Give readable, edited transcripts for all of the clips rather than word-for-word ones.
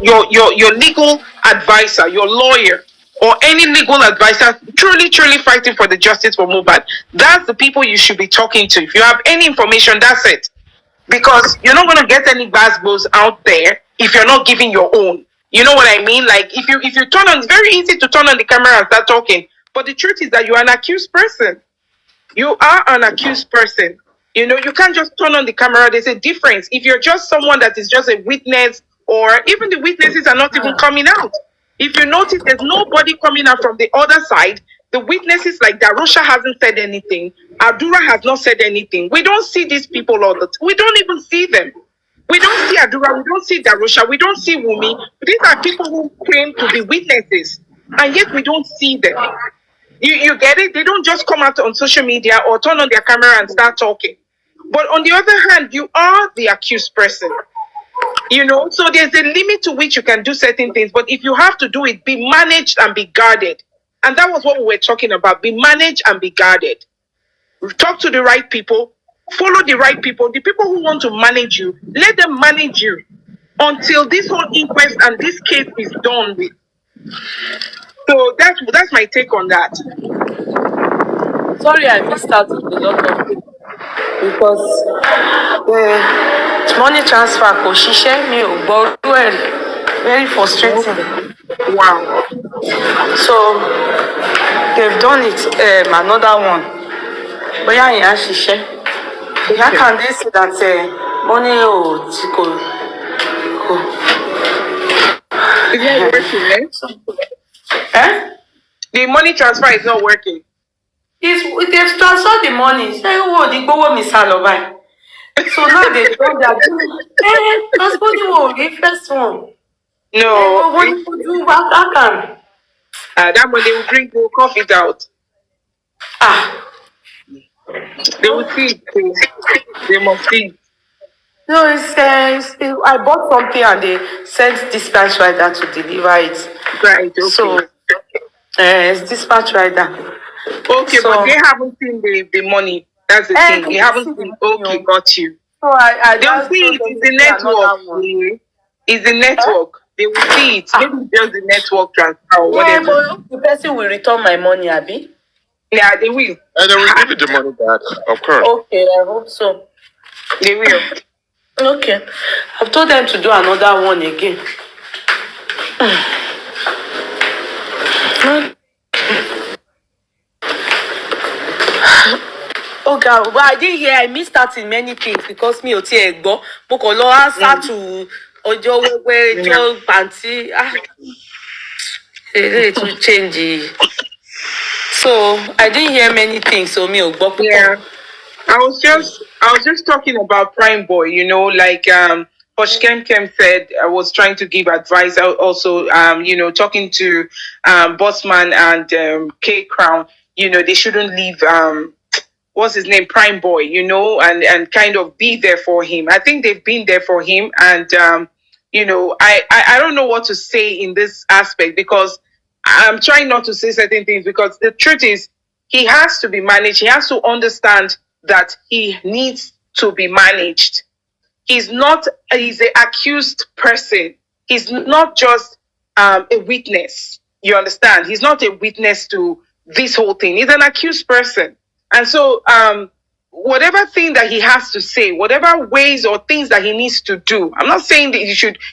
your legal advisor, your lawyer, or any legal advisor truly fighting for the justice for Mohbad. That's the people you should be talking to. If you have any information, that's it. Because you're not going to get any basketballs out there if you're not giving your own. You know what I mean? Like if you turn on, it's very easy to turn on the camera and start talking. But the truth is that you're an accused person. You are an accused person. You know, you can't just turn on the camera. There's a difference. If you're just someone that is just a witness, or even the witnesses are not even coming out. If you notice, there's nobody coming out from the other side. The witnesses like Darusha hasn't said anything. Adura has not said anything. We don't see these people all the time. We don't even see them. We don't see Adura. We don't see Darusha. We don't see Wunmi. These are people who claim to be witnesses, and yet we don't see them. You get it? They don't just come out on social media or turn on their camera and start talking. But on the other hand, you are the accused person. You know, so there's a limit to which you can do certain things. But if you have to do it, be managed and be guarded. And that was what we were talking about. Be managed and be guarded. Talk to the right people. Follow the right people. The people who want to manage you, let them manage you until this whole inquest and this case is done with. So that's my take on that. Sorry, I missed out on a lot of things because the money transfer kò ṣiṣẹ́ mi ò gbọ́ orú ẹ̀, very frustrating. Wow. So they've done it, another one. Bóyá ìyẹn á ṣiṣẹ́. How can they say that money ò tí kò. It's not working, eh? The money transfer is not working. They've transferred the money. Say, oh, the go me salary. So now they don't that. Transporting will be first one. No. What do you do? How can? That money will bring the profit out. They will see it. They must see it. No, I bought something and they sent dispatch rider to deliver it. Right, okay. So, it's dispatch rider. Okay, so, but they haven't seen the money. That's the thing. They haven't seen. Okay, got you. So they'll see it. It's the network. It's the network. They will see it. Maybe just the network transfer or whatever. Yeah, but the person will return my money, Abby. Yeah, they will. And they will give you the money back, of course. Okay, I hope so. They will. Okay. I've told them to do another one again. Oh God, but I didn't hear. I missed out in many things because me oti egbo. Mo kàn lọ answer to ọjọ́ wẹ́wẹ́ ọjọ́ panty. It will change. So I didn't hear many things. So me ò gbọ́ púpọ̀. Yeah, I was just talking about Prime Boy. You know, like Sh0cking said, I was trying to give advice. I also, you know, talking to Bossman and K Crown. You know, they shouldn't leave. What's his name, Prime Boy, you know, and kind of be there for him. I think they've been there for him. And, you know, I don't know what to say in this aspect because I'm trying not to say certain things because the truth is he has to be managed. He has to understand that he needs to be managed. He's an accused person. He's not just a witness. You understand? He's not a witness to this whole thing. He's an accused person. And so, whatever thing that he has to say, whatever ways or things that he needs to do, I'm not saying that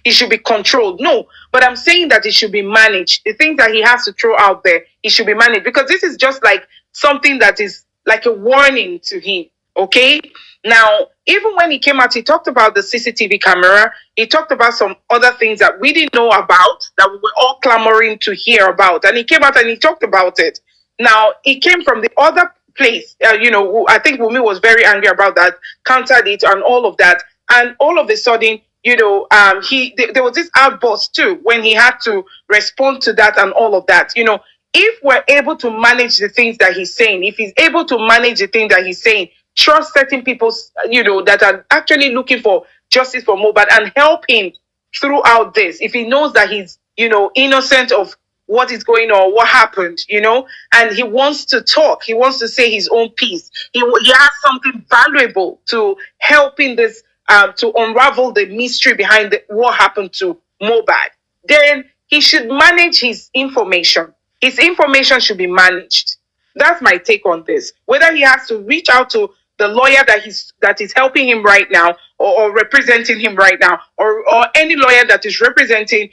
he should be controlled. No, but I'm saying that it should be managed. The things that he has to throw out there, it should be managed because this is just like something that is like a warning to him. Okay. Now, even when he came out, he talked about the CCTV camera. He talked about some other things that we didn't know about that we were all clamoring to hear about. And he came out and he talked about it. Now, it came from the other place, you know, I think Wunmi was very angry about that, countered it and all of that. And all of a sudden, you know, there was this outburst too when he had to respond to that and all of that. You know, if we're able to manage the things that he's saying, if he's able to manage the things that he's saying, trust certain people, you know, that are actually looking for justice for Mohbad and help him throughout this. If he knows that he's, you know, innocent of what is going on, what happened, you know, and he wants to talk. He wants to say his own piece. He has something valuable to helping this, to unravel the mystery behind what happened to Mohbad. then he should manage his information. His information should be managed. That's my take on this. Whether he has to reach out to the lawyer that is helping him right now, or representing him right now, or any lawyer that is representing,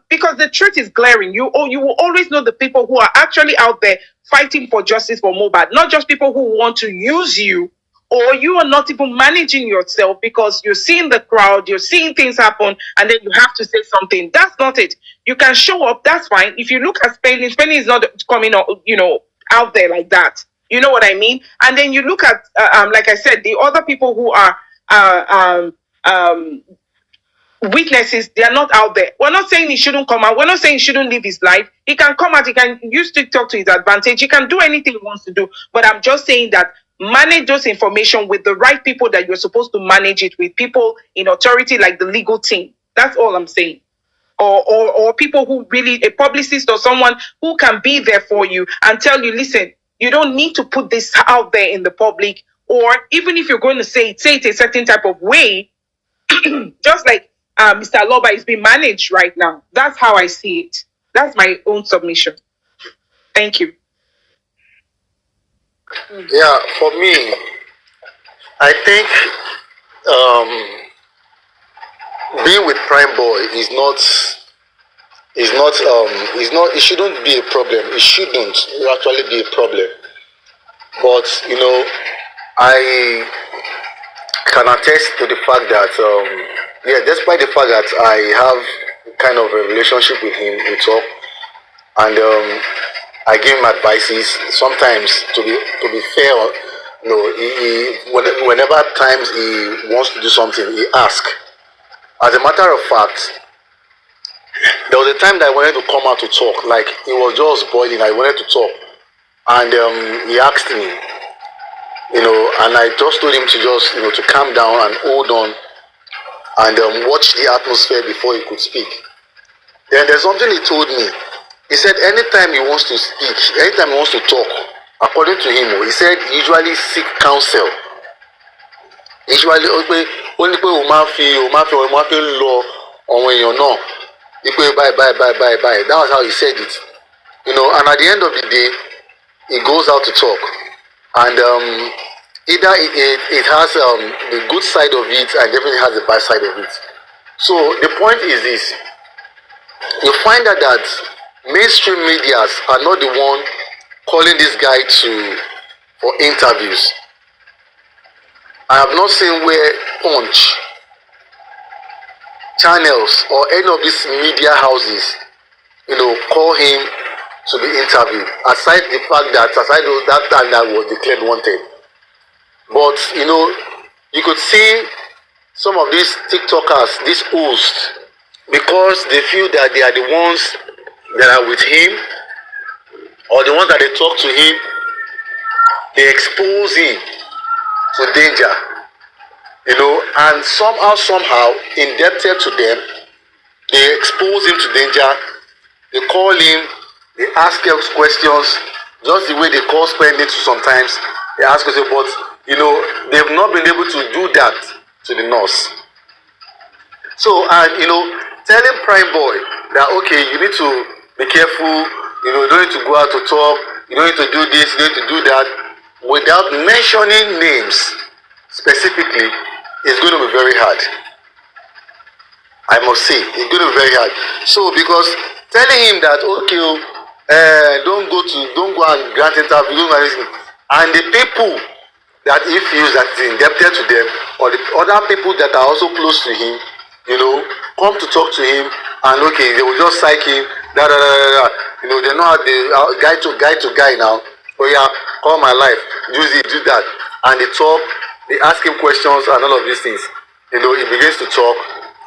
because the truth is glaring. You will always know the people who are actually out there fighting for justice for Mohbad, not just people who want to use you, or you are not even managing yourself because you're seeing the crowd, you're seeing things happen, and then you have to say something. That's not it. You can show up, that's fine. If you look at Spending is not coming up, out there like that. You know what I mean? And then you look at, like I said, the other people who are witnesses, they are not out there. We're not saying he shouldn't come out. We're not saying he shouldn't live his life. He can come out. He can use TikTok to his advantage. He can do anything he wants to do. But I'm just saying that manage those information with the right people that you're supposed to manage it with, people in authority like the legal team. That's all I'm saying. Or people who really, a publicist or someone who can be there for you and tell you, listen, you don't need to put this out there in the public. Or even if you're going to say it a certain type of way, just like Mr. Loba is being managed right now. That's how I see it. That's my own submission. Thank you. Yeah, for me, I think being with Prime Boy it shouldn't be a problem. It shouldn't actually be a problem. But I can attest to the fact that despite the fact that I have kind of a relationship with him, we talk, and I give him advices. Sometimes, to be fair, whenever times he wants to do something, he asks. As a matter of fact, there was a time that I wanted to come out to talk, like it was just boiling. I wanted to talk, and he asked me, and I just told him to just, to calm down and hold on, and watch the atmosphere before he could speak. Then there's something he told me. He said anytime he wants to speak, anytime he wants to talk, according to him, he said he usually seek counsel. Usually, only people who might feel law on when you're not. Bye. That was how he said it. And at the end of the day, he goes out to talk. And either it has the good side of it and definitely has the bad side of it. So the point is this. You find out that mainstream medias are not the one calling this guy for interviews. I have not seen where Punch, channels, or any of these media houses, call him to be interviewed. Aside the fact that that time that was declared wanted. But you could see some of these TikTokers, these hosts, because they feel that they are the ones that are with him, or the ones that they talk to him, they expose him to danger, and somehow indebted to them, they expose him to danger. They call him, they ask him questions, just the way they call Spending to sometimes. They ask questions, but they've not been able to do that to the nurse. So, and telling Prime Boy that okay, you need to be careful, you don't need to go out to talk, you don't need to do this, you don't need to do that, without mentioning names specifically, is going to be very hard. I must say, it's going to be very hard. So because telling him that okay, don't go and grant interview, and the people that he feels that is indebted to them, or the other people that are also close to him, come to talk to him, and okay, they will just psych him, they know how they guy to guy now. Oh yeah, call my life, do this, do that, and they talk, they ask him questions and all of these things. He begins to talk.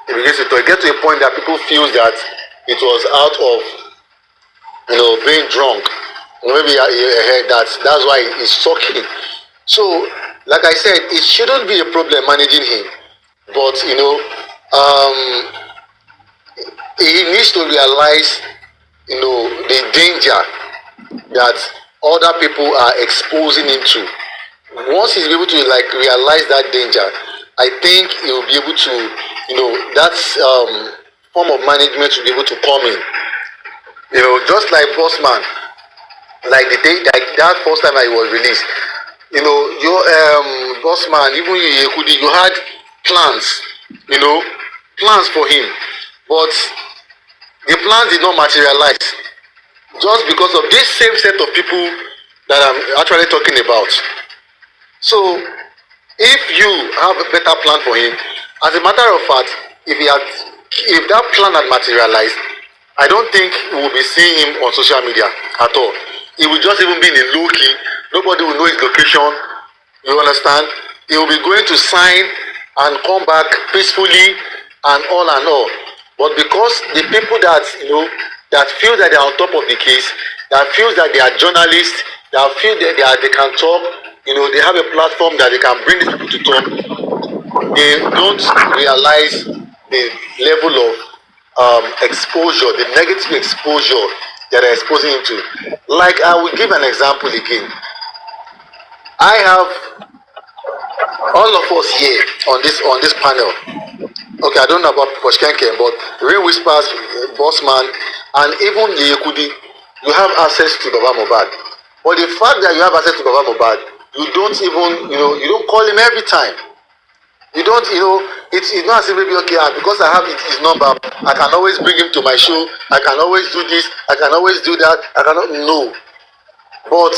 It gets to a point that people feel that it was out of being drunk. Maybe that's why he's talking. So, like I said, it shouldn't be a problem managing him, but he needs to realize the danger that other people are exposing him to. Once he's able to realize that danger, I think he will be able to that's form of management to be able to come in. You know, just like Bossman, like the day that first time I was released, you know, your Bossman, even you had plans, you know, plans for him, but the plans did not materialize just because of this same set of people that I'm actually talking about. So if you have a better plan for him, as a matter of fact, if that plan had materialized, I don't think we will be seeing him on social media at all. He will just even be in a low key. Nobody will know his location. You understand? He will be going to sign and come back peacefully and all and all. But because the people that, you know, that feel that they are on top of the case, that feels that they are journalists, that feel that they can talk, you know, they have a platform that they can bring these people to talk, they don't realize the level of exposure, the negative exposure that they're exposing him to. Like, I will give an example again. I have all of us here on this panel. Okay, I don't know about Sh0cking, but ri0us, Bossman, and even the Yekudi, you have access to Baba Mohbad. But the fact that you have access to Baba Mohbad, you don't even, you know, you don't call him every time. You don't, you know, it's not as if maybe, okay, because I have his number, I can always bring him to my show, I can always do this, I can always do that, I cannot, no. But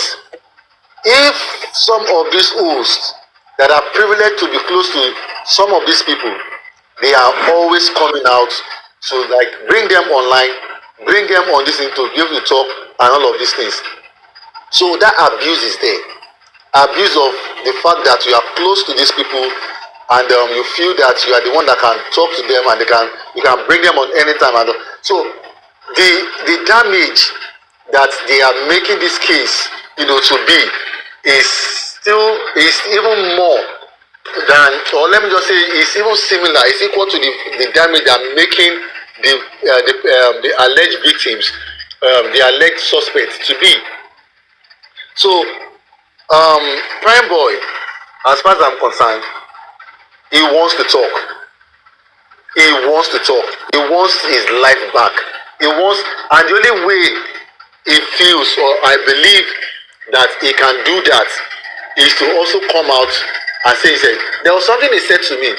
if some of these hosts that are privileged to be close to some of these people, they are always coming out to like bring them online, bring them on this thing to be able to talk and all of these things. So that abuse is there. Abuse of the fact that you are close to these people and you feel that you are the one that can talk to them and you can bring them on anytime. And so the damage that they are making this case, you know, to be is even more than, or let me just say, it's even similar. It's equal to the damage they are making the alleged victims, the alleged suspects to be. So, Prime Boy, as far as I'm concerned, he wants to talk. He wants to talk. He wants his life back. He wants, and the only way he feels, or I believe that he can do that, is to also come out and say, he said, there was something he said to me.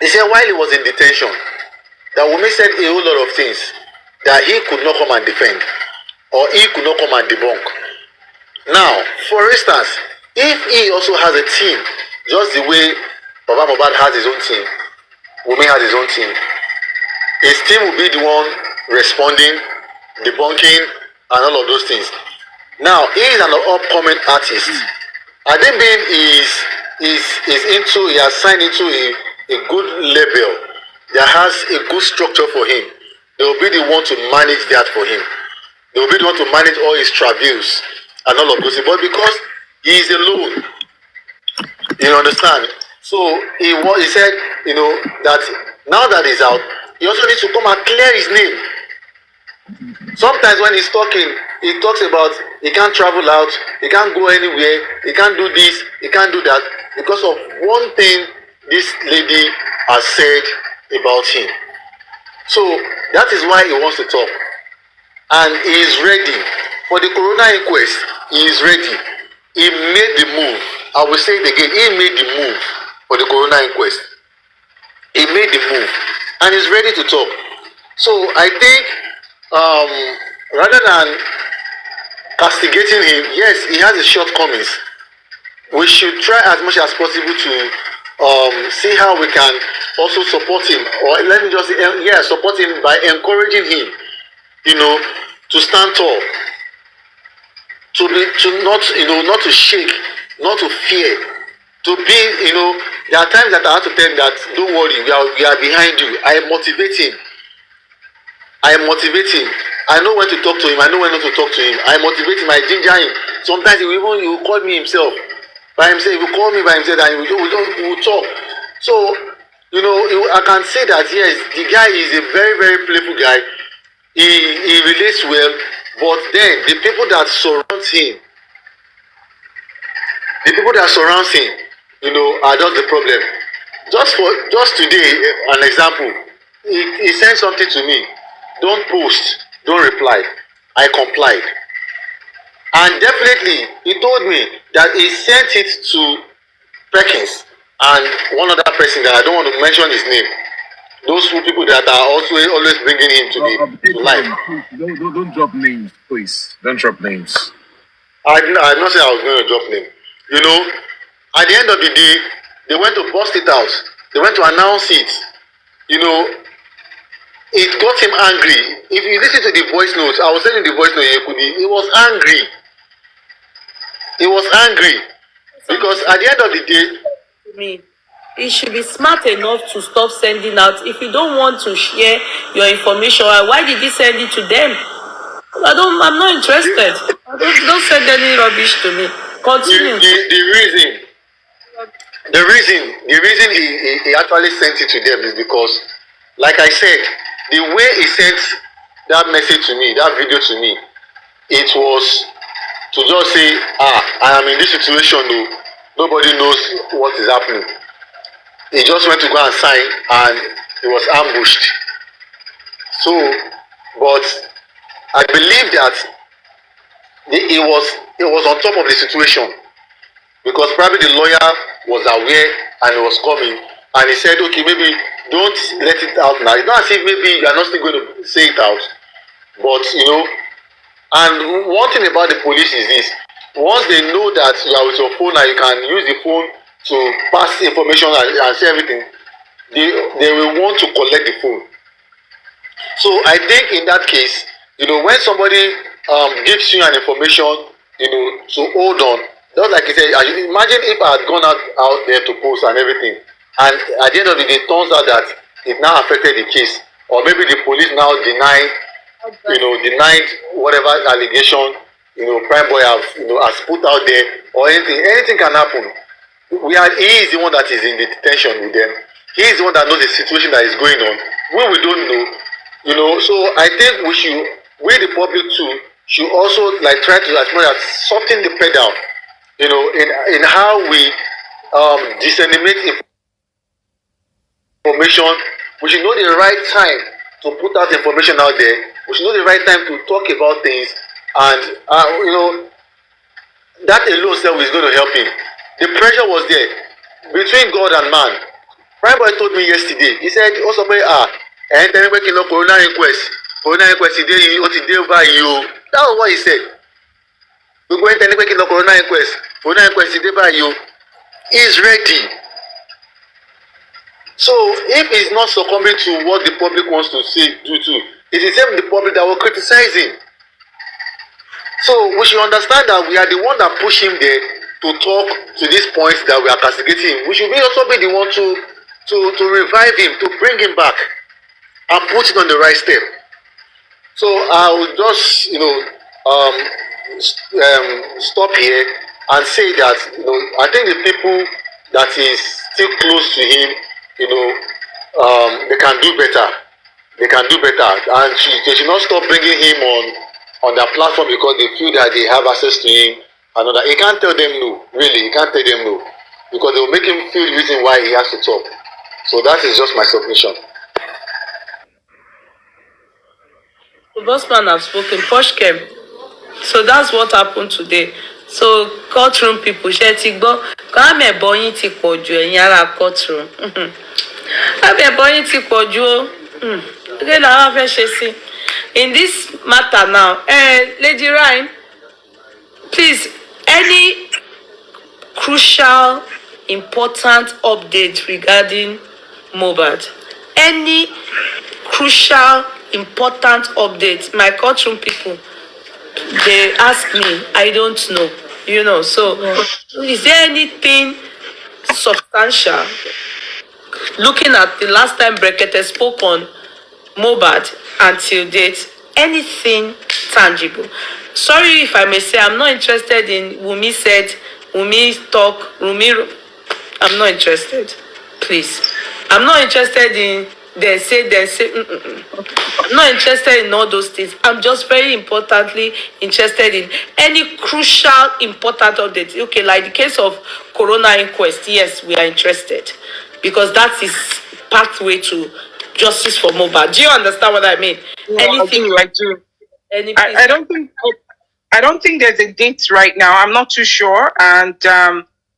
He said while he was in detention, that Wunmi said a whole lot of things that he could not come and defend, or he could not come and debunk. Now, for instance, if he also has a team, just the way Baba Mohbad has his own team, Wunmi has his own team, his team will be the one responding, debunking, and all of those things. Now, he is an upcoming artist. I think being he has signed into a good label that has a good structure for him. They will be the one to manage that for him. They will be the one to manage all his travails and all of those things. But because he is alone, you understand? So he said, you know, that now that he's out, he also needs to come and clear his name. Sometimes when he's talking, he talks about he can't travel out, he can't go anywhere, he can't do this, he can't do that, because of one thing this lady has said about him. So that is why he wants to talk. And he is ready. For the Corona inquest, he is ready. He made the move. I will say it again, he made the move for the Corona inquest. He made the move. And he's ready to talk. So I think rather than castigating him, yes, he has his shortcomings. We should try as much as possible to see how we can also support him, or let me just say, support him by encouraging him, you know, to stand tall, not to shake, not to fear, to be, you know, there are times that I have to tell him that don't worry, we are behind you. I motivate him. I know when to talk to him. I know when not to talk to him. I motivate him. I ginger him. Sometimes he will call me himself. By himself, he will call me by himself and we will talk. So, you know, I can say that yes, the guy is a very, very playful guy. He relates well, but then the people that surround him, you know, are just the problem. Just today, an example. he sent something to me. Don't post, don't reply. I complied. And definitely, he told me that he sent it to Perkins and one other person that I don't want to mention his name. Those two people that are also always bringing him to life. Don't drop names, please. Don't drop names. I did not say I was going to drop name. You know, at the end of the day, they went to bust it out. They went to announce it. You know, it got him angry. If you listen to the voice notes, I was sending the voice note, he was angry. He was angry. Because at the end of the day, you should be smart enough to stop sending out. If you don't want to share your information, why did you send it to them? I'm not interested. Don't send any rubbish to me. Continue. The reason he actually sent it to them is because, like I said, the way he sent that message to me, that video to me, it was to just say, I am in this situation, nobody knows what is happening. He just went to go and sign and he was ambushed. So, but I believe that he was on top of the situation, because probably the lawyer was aware and he was coming, and he said, okay, maybe don't let it out now. It's not as if maybe you are not still going to say it out, but you know. And one thing about the police is this: once they know that you are with your phone and you can use the phone to pass information and say everything, they will want to collect the phone. So I think in that case, you know, when somebody gives you an information, you know, to hold on, just like I said, imagine if I had gone out there to post and everything, and at the end of the day, it turns out that it now affected the case, or maybe the police now denied whatever allegation, you know, Prime Boy has put out there, or anything can happen. He is the one that is in the detention with them. He is the one that knows the situation that is going on. We don't know, you know. So I think we the public too, should also like try to as much as soften the pedal, you know, in how we disseminate information. We should know the right time to put out information out there. We should know the right time to talk about things, and you know, that alone self is going to help him. The pressure was there between God and man. Prime Boy told me yesterday. He said, also, and then we can corona inquest today, over you. That was what he said. We go into the corona inquest today by you. He's ready. So if he's not succumbing to what the public wants to do to, it's the same the public that will criticize him. So we should understand that we are the one that push him there to talk to this point that we are castigating him. We should also be the one to revive him, to bring him back and put it on the right step. So I will just, you know, stop here and say that, you know, I think the people that is still close to him, you know, they can do better. They can do better, and they should not stop bringing him on their platform because they feel that they have access to him. And that he can't tell them no. Really, he can't tell them no, because they will make him feel the reason why he has to talk. So that is just my submission. The bossman have spoken. Sh0cking. So that's what happened today. So courtroom people, Sh0cking, come here, boy, ti pọ̀jù ẹ̀yin ará courtroom. Come here, boy, ti pọ̀jù. Again, I have a in this matter now. Lady Ryan, please, any crucial, important update regarding Mohbad? Any crucial, important update? My courtroom people, they ask me, I don't know. You know, so is there anything substantial? Looking at the last time Brekete spoke on Mohbad until date, anything tangible? Sorry if I may say, I'm not interested in Wunmi said, Wunmi talk, Wunmi. I'm not interested. Please. I'm not interested in they say. I'm not interested in all those things. I'm just very importantly interested in any crucial, important updates. Okay, like the case of Corona inquest. Yes, we are interested, because that is pathway to justice for Mohbad. Do you understand what I mean? Yeah, Anything, I do. any I don't think there's a date right now. I'm not too sure, and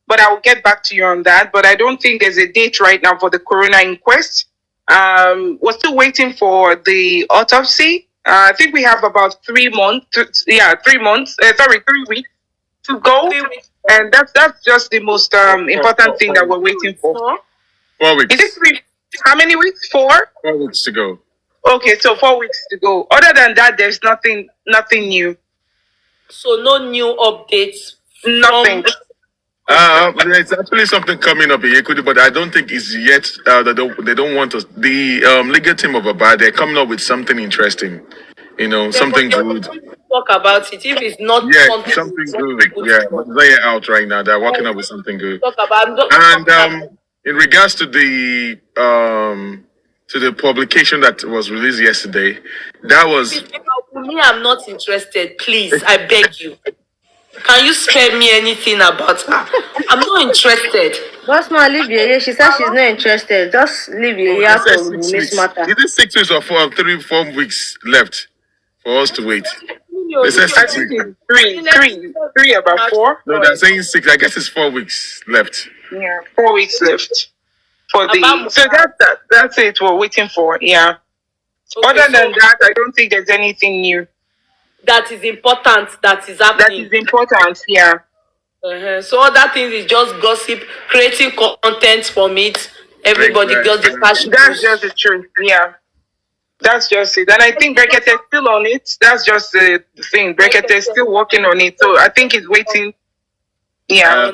but I will get back to you on that. But I don't think there's a date right now for the coroner inquest. We're still waiting for the autopsy. I think we have about 3 months. 3 months. Sorry, 3 weeks to go, 3 weeks. and that's just the most important thing that we're waiting for. 4 weeks. Is it 3? How many weeks? 4. 4 weeks to go. Okay, so 4 weeks to go. Other than that, there's nothing new. So no new updates. Nothing. There's actually something coming up in Yekudi, but I don't think it's yet. They don't want us. The legal team of Mohbad, they're coming up with something interesting. Something good. Talk about it. If it's not something good. Yeah, but it's not yet out right now. They're working up with something good. Talk about. And in regards to the publication that was released yesterday, that was. Me, I'm not interested. Please, I beg you. Can you spare me anything about her? I'm not interested. Boss man, leave Yeye. She said she's not interested. Just leave Yeye out of this matter. Is it 6 weeks or 4 weeks left for us to wait? They said I think it's three about 4. No, they're saying 6. I guess it's 4 weeks left. Yeah, 4 weeks left for the. So that's it. We're waiting for. Yeah. Okay, other than that, I don't think there's anything new. That is important. That is happening. That is important. Yeah. So other things is just gossip, creating content from it. Everybody does the fashion. That's just the truth. Yeah. That's just it. And I think Brekete is still on it. That's just the thing. Brekete is still working on it. So I think he's waiting. Yeah.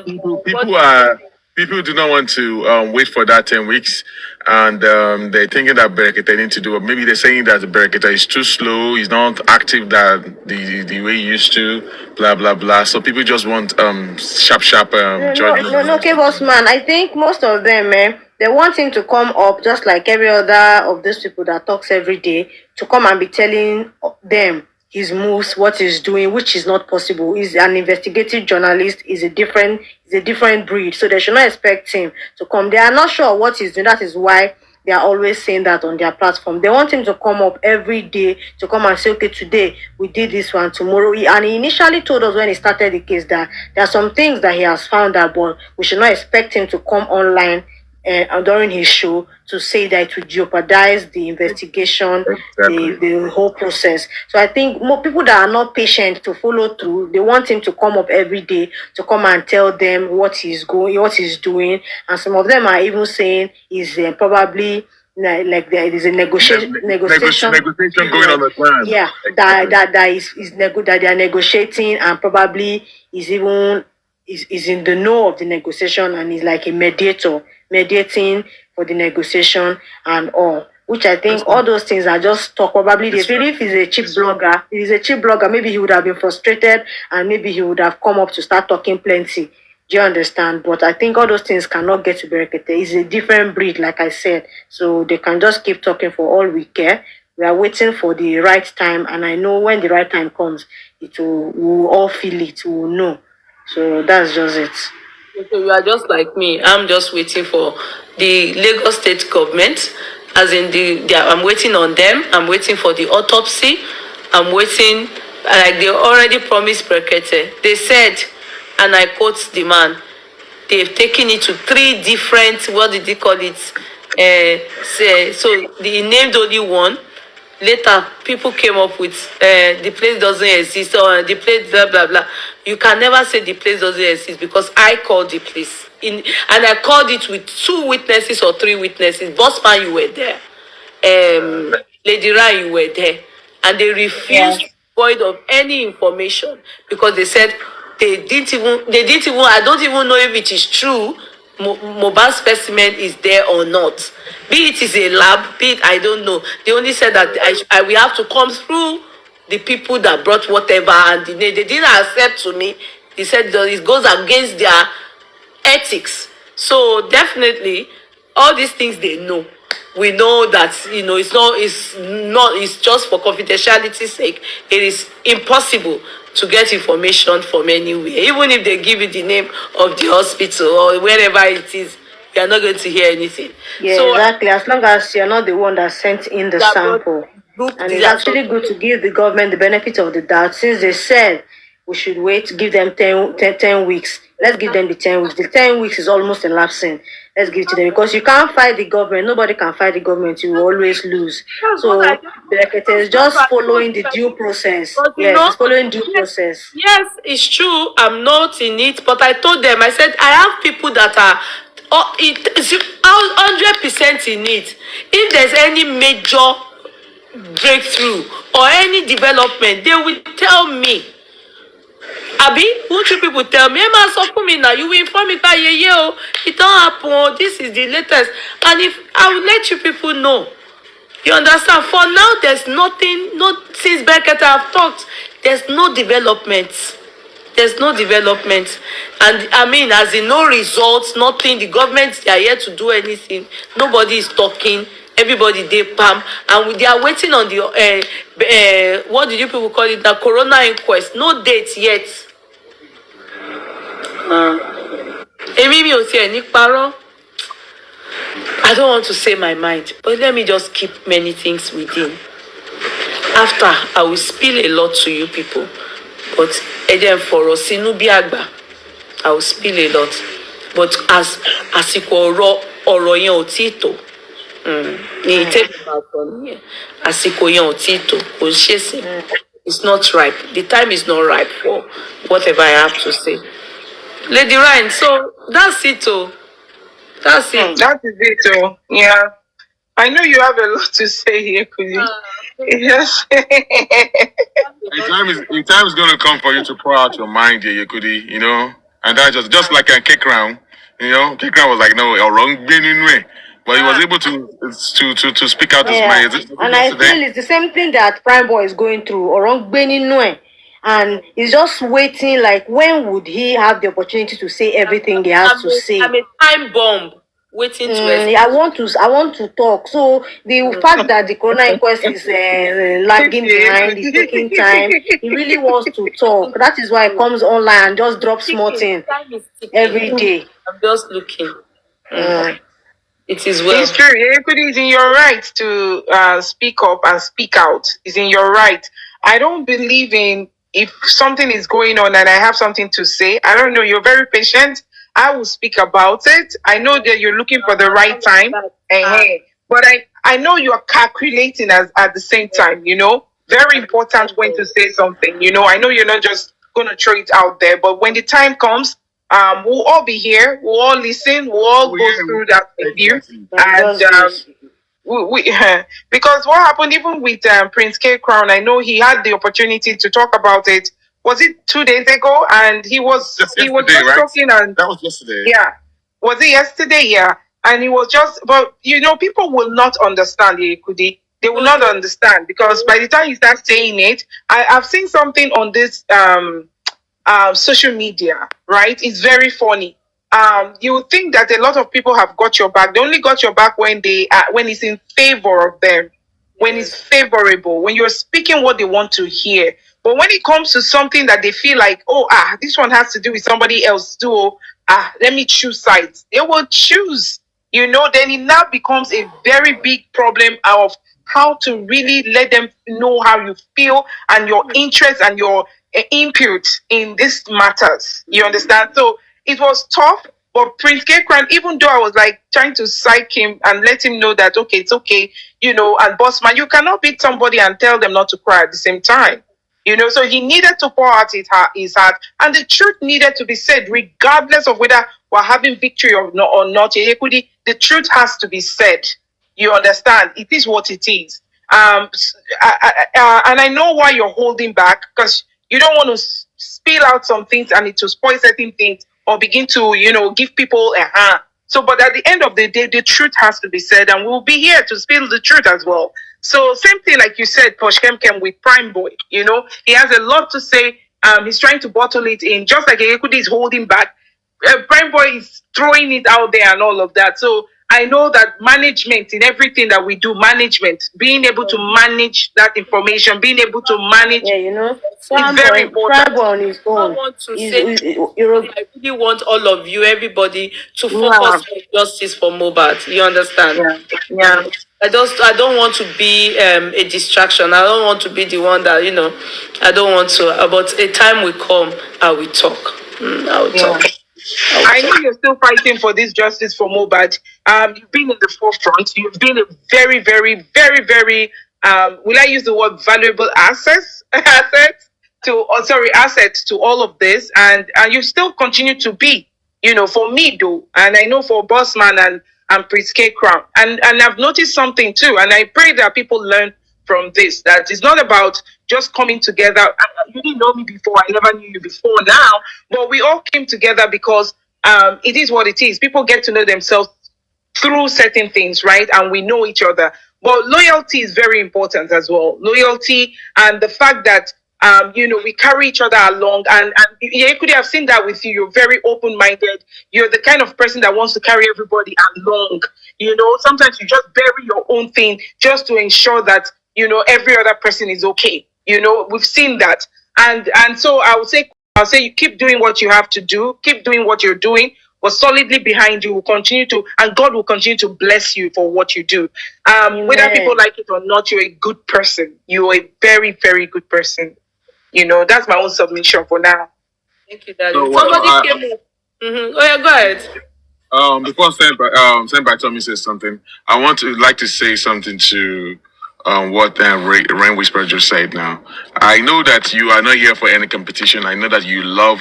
People do not want to wait for that 10 weeks, and they're thinking that Berekete need to do it. Maybe they're saying that the Berekete is too slow, he's not active that the way he used to, blah blah blah. So people just want sharp judgment. No, okay, boss man. I think most of them, they want him to come up just like every other of those people that talks every day, to come and be telling them his moves, what he's doing, which is not possible. He's an investigative journalist. He's a different breed. So they should not expect him to come. They are not sure what he's doing. That is why they are always saying that on their platform. They want him to come up every day, to come and say, okay, today we did this one, tomorrow. And he initially told us when he started the case that there are some things that he has found out, but we should not expect him to come online during his show to say that it would jeopardize the investigation, the whole process. So I think more people that are not patient to follow through, they want him to come up every day to come and tell them what he's doing, and some of them are even saying he's probably like there is a negotiation going on the plan. Yeah, that they are negotiating, and probably is in the know of the negotiation, and is like a mediating for the negotiation and all. Which I think all those things are just talk. Probably if he's a cheap blogger, maybe he would have been frustrated and maybe he would have come up to start talking plenty. Do you understand? But I think all those things cannot get to Berekete. It's a different breed, like I said. So they can just keep talking for all we care. We are waiting for the right time, and I know when the right time comes, we'll all feel it, we'll know. So that's just it. So you are just like me. I'm just waiting for the Lagos state government, as in I'm waiting on them. I'm waiting for the autopsy. I'm waiting, like they already promised Berekete. They said, and I quote the man, they've taken it to 3 different, what did they call it? So they named only one. Later, people came up with the place doesn't exist, or the place blah blah blah. You can never say the place doesn't exist, because I called the place and I called it with 2 witnesses or 3 witnesses. Bossman, you were there. Lady Rai, you were there, and they refused, void of any information, because they said they didn't even. I don't even know if it is true. Mohbad specimen is there or not. Be it is a lab, be it I don't know. They only said that we have to come through the people that brought whatever, and they didn't accept to me. They said that it goes against their ethics. So definitely, all these things they know. We know that it's just for confidentiality's sake. It is impossible to get information from anywhere. Even if they give you the name of the hospital or wherever it is, we are not going to hear anything. Yeah, So exactly. As long as you're not the one that sent in the that sample. group And did it's actually good to give the government the benefit of the doubt since they said we should wait, give them 10 weeks. Let's give them the 10 weeks. The 10 weeks is almost elapsing. Let's give it to them because you can't fight the government. Nobody can fight the government. You will always lose. So, it is just following the due process. But you Yes, know, it's following due process. yes, it's true. I'm not in it, but I told them, I said, I have people that are 100% in it. If there's any major breakthrough or any development, they will tell me. Abi, won't you people tell me? Emma, so for me now, you will inform me that yeah, it don't happen. Oh, this is the latest, and if I will let you people know. You understand? For now, there's nothing. Not since Beckett have talked. There's no development. There's no development, and I mean, as in no results, nothing. The government they are here to do anything. Nobody is talking. Everybody they palm, and they are waiting on the what did you people call it? The corona inquest. No date yet. Èmi mi ò tiẹ̀ ní parọ́. I don't want to say my mind, but let me just keep many things within. After, I will spill a lot to you people, but again for us, I will spill a lot. But as àsìkò ọ̀rọ̀ yẹn ò tí tó, ní ìtẹ́bí máa sọ nìyẹn, àsìkò yẹn ò tí tó, kò ṣe sí. It's not ripe. The time is not ripe for whatever I have to say. Lady Ryan, so that's it. Oh. That's it. That is it. Oh, yeah. I know you have a lot to say here, Kudi. Yes. The time is going to come for you to pour out your mind here, Yekudi, you know. And that just like a kick round, you know. Kick round was like, no, you're wrong, way. But he was able to speak out his mind. And I feel it's the same thing that Prime Boy is going through, or wrong Beninwe. And he's just waiting, like, when would he have the opportunity to say everything he has to say? I'm a time bomb waiting to I want to talk. So the fact that the corona inquest is lagging behind, is taking time. He really wants to talk. That is why he comes online and just drops small things every day. I'm just looking. It is well. It's true. Everybody is in your right to speak up and speak out. It's in your right. I don't believe in if something is going on and I have something to say. I don't know. You're very patient. I will speak about it. I know that you're looking for the right time. But I know you're calculating at the same time, you know. Very important when to say something. You know, I know you're not just gonna throw it out there, but when the time comes, we'll all be here, we'll all listen, we'll all go through that with you. And we because what happened even with Prince K Crown, I know he had the opportunity to talk about it. Was it 2 days ago? And he was just talking, and that was yesterday. Yeah. Was it yesterday? Yeah. And he was just, but you know, people will not understand Yekudi. They will not understand because by the time you start saying it, I've seen something on this social media, right? It's very funny. You would think that a lot of people have got your back. They only got your back when when it's in favor of them, when it's favorable, when you're speaking what they want to hear. But when it comes to something that they feel like, this one has to do with somebody else too, let me choose sides. They will choose, you know, then it now becomes a very big problem of how to really let them know how you feel and your interest and your input in these matters. You understand? So it was tough, but Prince K. Crown, even though I was like trying to psych him and let him know that, okay, it's okay, you know, and boss man, you cannot beat somebody and tell them not to cry at the same time. You know, so he needed to pour out his heart, and the truth needed to be said, regardless of whether we're having victory or not. The truth has to be said. You understand? It is what it is. And I know why you're holding back, because you don't want to spill out some things and it to spoil certain things or begin to, you know, give people a hand. So, but at the end of the day, the truth has to be said, and we'll be here to spill the truth as well. So, same thing like you said, Sh0cking with Prime Boy. You know, he has a lot to say. He's trying to bottle it in, just like Ekudi is holding back. Prime Boy is throwing it out there and all of that. So, I know that management in everything that we do, management, being able to manage that information, being able to manage, it's very important. Prime Boy on his own. I want to say, I really want all of you, everybody, to focus on justice for Mohbad. You understand? Yeah. I don't want to be a distraction. I don't want to be the one that, I don't want to. But a time will come, I will talk. I will talk. I know you're still fighting for this justice for Mohbad. You've been in the forefront. You've been a very, very, very, very, will I use the word valuable asset to all of this. And you still continue to be, for me though. And I know for Bossman and Prince K Crown. And I've noticed something too. And I pray that people learn from this, that it's not about just coming together. You didn't know me before, I never knew you before now, but we all came together because it is what it is. People get to know themselves through certain things, right? And we know each other. But loyalty is very important as well. Loyalty and the fact that we carry each other along, and you could have seen that with you. You're very open-minded. You're the kind of person that wants to carry everybody along. Sometimes you just bury your own thing just to ensure that every other person is okay. We've seen that, and so I'll say you keep doing what you have to do. Keep doing what you're doing. We're solidly behind you. We'll continue to, and God will continue to bless you for what you do. Whether people like it or not, you're a good person. You're a very, very good person. That's my own submission for now. Thank you, Daddy. Somebody came in. Oh yeah, go ahead. Before Senpai Tommy says something, I like to say something to what Rain Whisperer just said now. I know that you are not here for any competition. I know that you love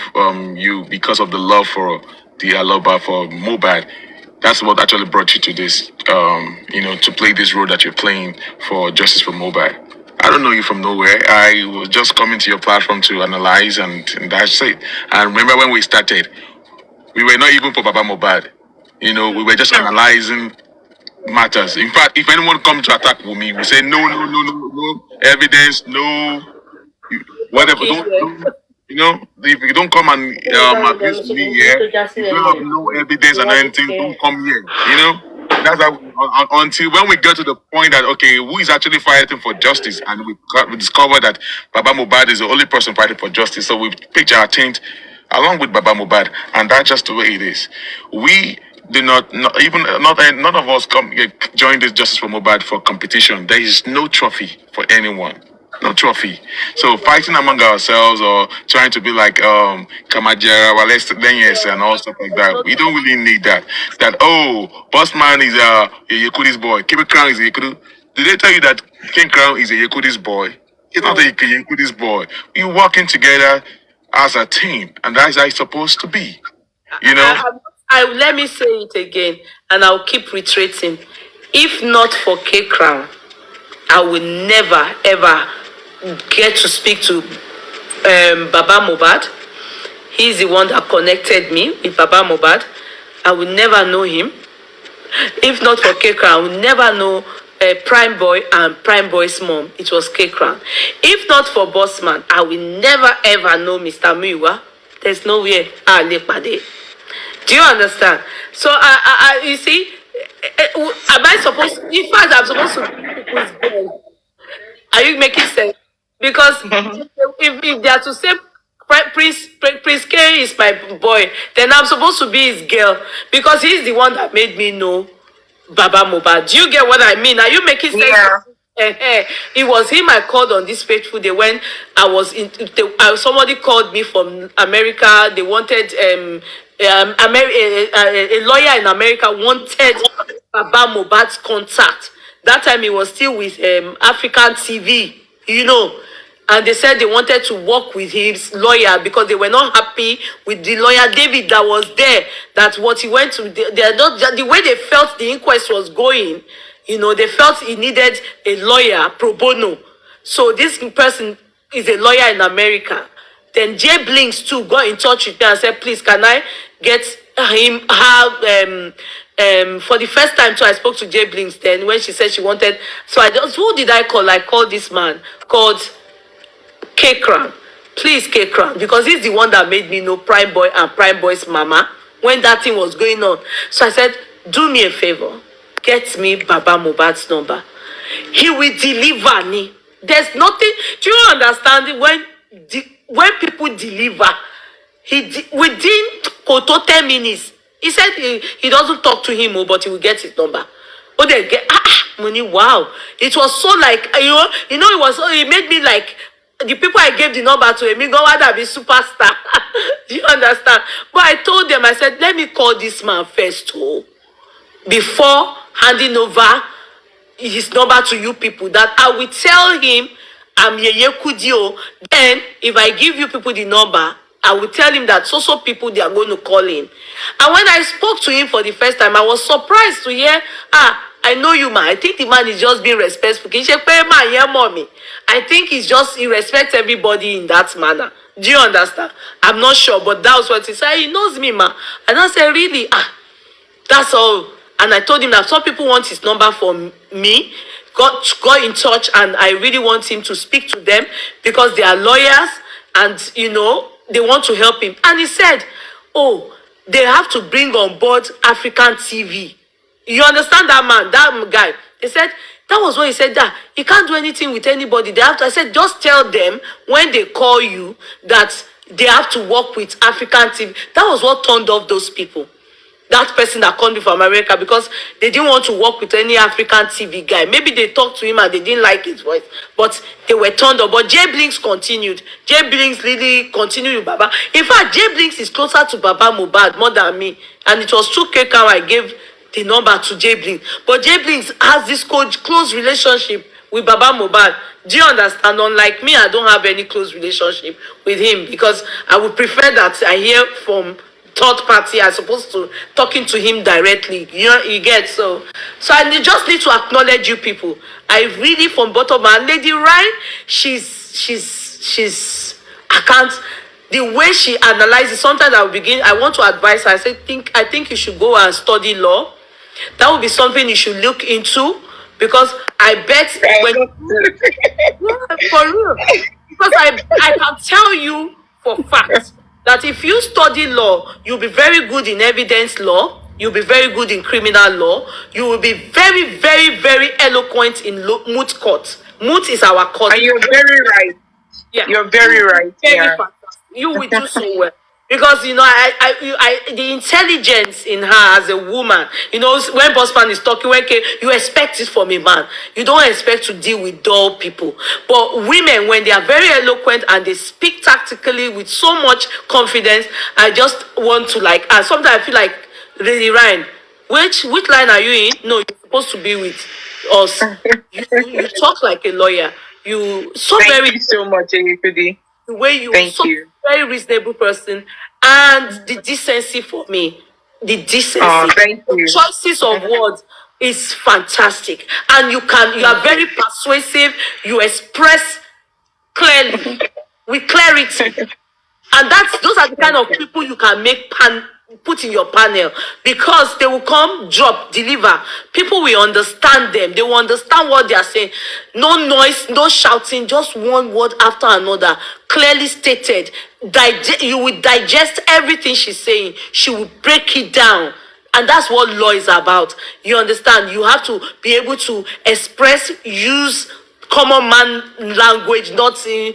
you because of the love for the Aloba, for Mohbad. That's what actually brought you to this, to play this role that you're playing for Justice for Mohbad. I don't know you from nowhere. I was just coming to your platform to analyze, and that's it. And remember when we started, we were not even for Baba Mohbad. We were just analyzing matters. In fact, if anyone comes to attack Wunmi, we say no evidence, no whatever. If you don't come and abuse me here, if you don't have no evidence and anything, don't come here. That's how, until when we get to the point that okay, who is actually fighting for justice, and we discover that Baba Mohbad is the only person fighting for justice. So we pitch our tent along with Baba Mohbad, and that's just the way it is. We do not none of us join this Justice for Mohbad for competition. There is no trophy for anyone. No trophy. So fighting among ourselves or trying to be like Kamajera, Wales, and all stuff like that. We don't really need that. Bossman is a Yekudi's boy. King Crown is a Yekudu. Did they tell you that King Crown is a Yekudi's boy? He's not a Yekudi's boy. We're working together as a team, and that's how it's supposed to be. Let me say it again, and I'll keep reiterating. If not for K Crown, I will never ever get to speak to Baba Mohbad. He's the one that connected me with Baba Mohbad. I will never know him. If not for K Crown, I will never know Prime Boy and Prime Boy's mom. It was K Crown. If not for Bossman, I will never ever know Mr. Muiwa. There's no way I'll pade. Do you understand? So you see, am I supposed to, in fact, I'm supposed to be people's girl. Are you making sense? Because if they are to say Prince K is my boy, then I'm supposed to be his girl because he's the one that made me know Baba Mohbad. Do you get what I mean? Are you making sense? Yeah. It was him I called on this fateful day when I was in. Somebody called me from America. They wanted a lawyer in America wanted Baba Mohbad's contact. That time he was still with African TV, and they said they wanted to work with his lawyer because they were not happy with the lawyer David that was there. That's what he went to. They're not the way they felt the inquest was going. They felt he needed a lawyer pro bono. So this person is a lawyer in America. Then Jay Blinks too got in touch with me and said, please, can I get him for the first time too, I spoke to Jay Blinks then when she said she wanted. So who did I call? I called this man called K Crown. Please, K Crown, because he's the one that made me know Prime Boy and Prime Boy's mama when that thing was going on. So I said, do me a favor. get me Baba Mohbad's number. He will deliver me. There's nothing. Do you understand? When people deliver, within 10 minutes, he said he doesn't talk to him, but he will get his number. Oh, they get money. Wow, it was so like it made me like the people I gave the number to. Me go want to be superstar. Do you understand? But I told them, I said, let me call this man first, before handing over his number to you people, that I will tell him I'm Yeye Kudio. Then if I give you people the number, I will tell him that so people they are going to call him. And when I spoke to him for the first time, I was surprised to hear, I know you, man. I think the man is just being respectful. I think he respects everybody in that manner. Do you understand? I'm not sure, but that was what he said. He knows me, man. And I said, really? That's all. And I told him that some people want his number for me. Got in touch, and I really want him to speak to them because they are lawyers, and they want to help him. And he said, oh, they have to bring on board African TV. You understand that man, that guy? He said, that was what he said, that he can't do anything with anybody. They have to, I said, just tell them when they call you that they have to work with African TV. That was what turned off those people. That person that called me from America, because they didn't want to work with any African TV guy. Maybe they talked to him and they didn't like his voice, but they were turned off. But Jay Blinks continued. Jay Blinks really continued with Baba. In fact, Jay Blinks is closer to Baba Mohbad more than me. And it was Sh0cking I gave the number to Jay Blinks. But Jay Blinks has this close relationship with Baba Mohbad. Do you understand? Unlike me, I don't have any close relationship with him, because I would prefer that I hear from third party as opposed to talking to him directly. You get so I just need to acknowledge you people. I really, from bottom of my Lady Ryan, she's I can't, the way she analyzes, sometimes I want to advise her. I think you should go and study law. That would be something you should look into, because I bet for real, because I can tell you for fact that if you study law, you'll be very good in evidence law, you'll be very good in criminal law, you will be very, very, very eloquent in moot court. Moot is our court. And you're very right. Yeah. You're very right. Very Yeah. fantastic. You will do so well. Because the intelligence in her as a woman, when Bossman is talking, you expect it from a man. You don't expect to deal with dull people. But women, when they are very eloquent and they speak tactically with so much confidence, I just want to and sometimes I feel like, Lady Ryan, which line are you in? No, you're supposed to be with us. You talk like a lawyer. Thank you so much, Eyefudi. The way you Thank you. Very reasonable person, and the decency for me, the decency. Oh, thank you. The choices of words is fantastic, and you are very persuasive. You express clearly with clarity, and those are the kind of people you can put in your panel, because they will come, drop, deliver. People will understand them. They will understand what they are saying. No noise, no shouting, just one word after another, clearly stated. You will digest everything she's saying. She will break it down. And that's what law is about. You understand? You have to be able to express, use common man language, nothing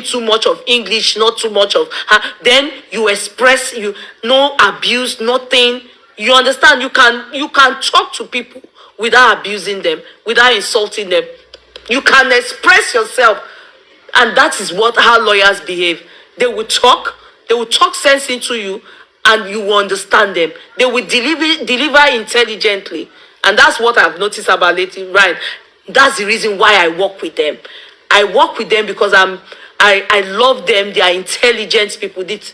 too much of English, not too much of then you express, no abuse, nothing. You understand? You can talk to people without abusing them, without insulting them. You can express yourself, and that is how lawyers behave. They will talk sense into you, and you will understand them. They will deliver intelligently, and that's what I've noticed about Lady Ryan. That's the reason why I work with them. I work with them because I love them. They are intelligent people. These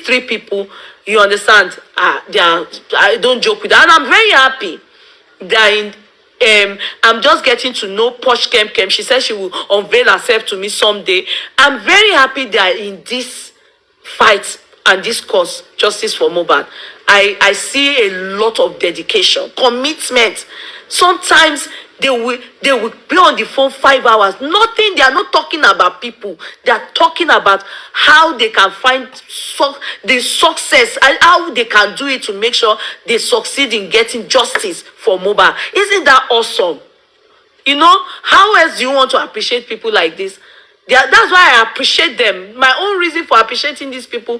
three people, you understand, I don't joke with them. And I'm very happy. I'm just getting to know Sh0cking. She said she will unveil herself to me someday. I'm very happy they are in this fight and this cause, justice for Mohbad. I see a lot of dedication, commitment. Sometimes they will be on the phone 5 hours. Nothing. They are not talking about people. They are talking about how they can find the success and how they can do it to make sure they succeed in getting justice for Mohbad. Isn't that awesome? You know, how else do you want to appreciate people like this? That's why I appreciate them. My own reason for appreciating these people,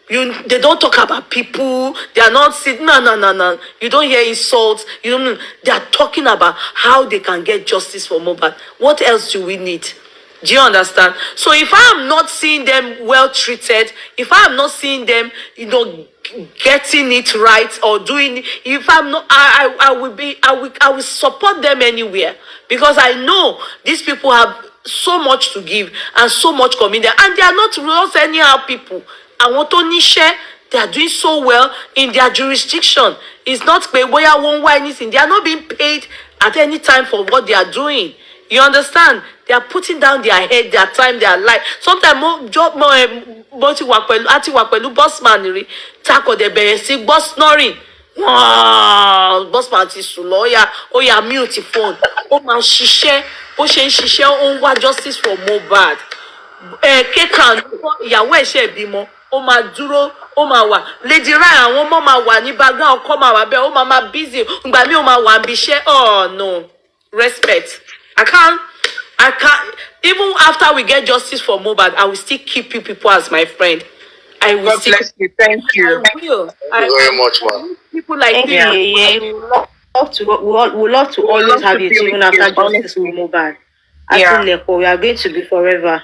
they don't talk about people. They are not sitting. No. You don't hear insults. You don't. They are talking about how they can get justice for Mohbad. What else do we need? Do you understand? So if I am not seeing them well treated, if I am not seeing them, getting it right or doing, if I'm not, I will support them anywhere, because I know these people have so much to give and so much commitment, and they are not just anyhow people. I want to share. They are doing so well in their jurisdiction. It's not paid. They are not being paid at any time for what they are doing. You understand? They are putting down their head, their time, their life. Sometimes boss man tako de bẹ̀rẹ̀ sí boss snoring. Boss man ti sùn lọ́ọ̀yà, ó yá mute phone. Ó máa ṣiṣẹ́, bó ṣe ń ṣiṣẹ́, ó ń wá justice for Mohbad. Kékan ìyàwó ẹ̀ ṣe bímọ, ó máa dúró, ó máa wà. Lady Rai àwọn ọmọ máa wà ní background, ọkọ máa wà bẹ́ẹ̀, ó máa busy. Ìgbà mi ó máa wà níbi iṣẹ́. Oh no, respect. I can't. Even after we get justice for Mohbad, I will still keep you people as my friend. I will. God bless you. Thank you. Thank you very much, man. People like you. Yeah. We love to always have you even after justice for Mohbad. Yeah. We are going to be forever.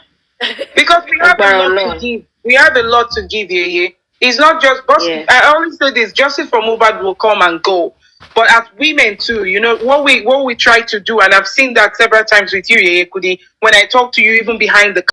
Because we have a lot to give. We have a lot to give, yeah. It's not just I always say this: justice for Mohbad will come and go. But as women too, you know, what we try to do, and I've seen that several times with you, Yeye Kudi, when I talk to you even behind the